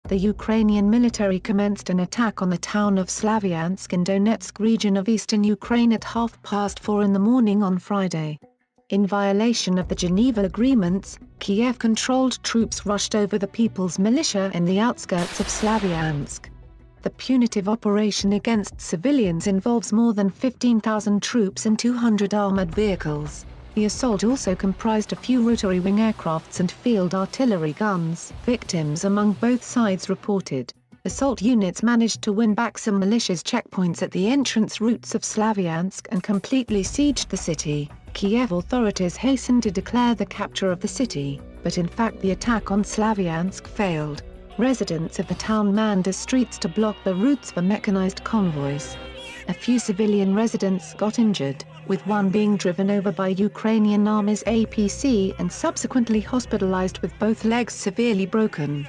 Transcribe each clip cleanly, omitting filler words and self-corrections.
the Ukrainian military commenced an attack on the town of Slavjansk in Donetsk region of eastern Ukraine at 4:30 in the morning on Friday. In violation of the Geneva Agreements, Kiev-controlled troops rushed over the People's Militia in the outskirts of Slavjansk. The punitive operation against civilians involves more than 15,000 troops and 200 armored vehicles. The assault also comprised a few rotary wing aircrafts and field artillery guns. Victims among both sides reported. Assault units managed to win back some militias' checkpoints at the entrance routes of Slavjansk and completely sieged the city. Kiev authorities hastened to declare the capture of the city, but in fact the attack on Slavjansk failed. Residents of the town manned the streets to block the routes for mechanized convoys. A few civilian residents got injured, with one being driven over by Ukrainian Army's APC and subsequently hospitalized with both legs severely broken.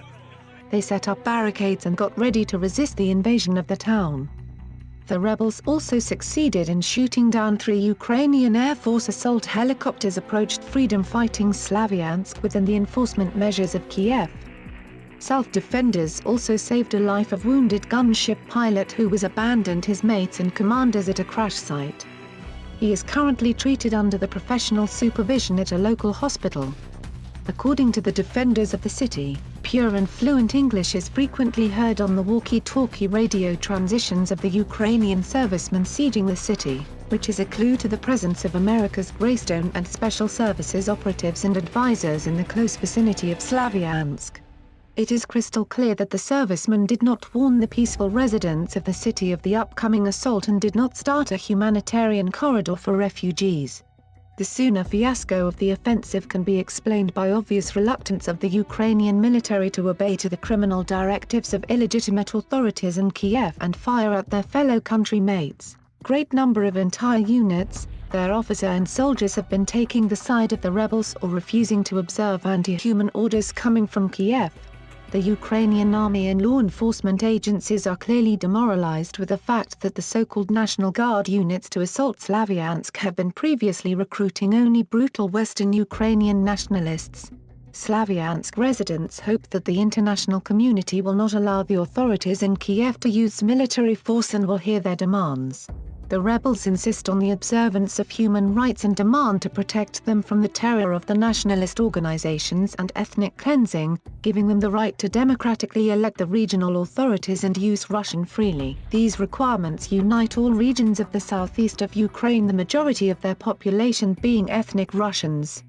They set up barricades and got ready to resist the invasion of the town. The rebels also succeeded in shooting down 3 Ukrainian Air Force assault helicopters approached freedom-fighting Slavjansk within the enforcement measures of Kiev. Self-defenders also saved a life of wounded gunship pilot who was abandoned his mates and commanders at a crash site. He is currently treated under the professional supervision at a local hospital. According to the defenders of the city, pure and fluent English is frequently heard on the walkie-talkie radio transitions of the Ukrainian servicemen sieging the city, which is a clue to the presence of America's Greystone and Special Services operatives and advisors in the close vicinity of Slavjansk. It is crystal clear that the servicemen did not warn the peaceful residents of the city of the upcoming assault and did not start a humanitarian corridor for refugees. The sooner fiasco of the offensive can be explained by obvious reluctance of the Ukrainian military to obey to the criminal directives of illegitimate authorities in Kiev and fire at their fellow country mates. Great number of entire units, their officer and soldiers have been taking the side of the rebels or refusing to observe anti-human orders coming from Kiev. The Ukrainian army and law enforcement agencies are clearly demoralized with the fact that the so-called National Guard units to assault Slavjansk have been previously recruiting only brutal Western Ukrainian nationalists. Slavjansk residents hope that the international community will not allow the authorities in Kiev to use military force and will hear their demands. The rebels insist on the observance of human rights and demand to protect them from the terror of the nationalist organizations and ethnic cleansing, giving them the right to democratically elect the regional authorities and use Russian freely. These requirements unite all regions of the southeast of Ukraine, the majority of their population being ethnic Russians.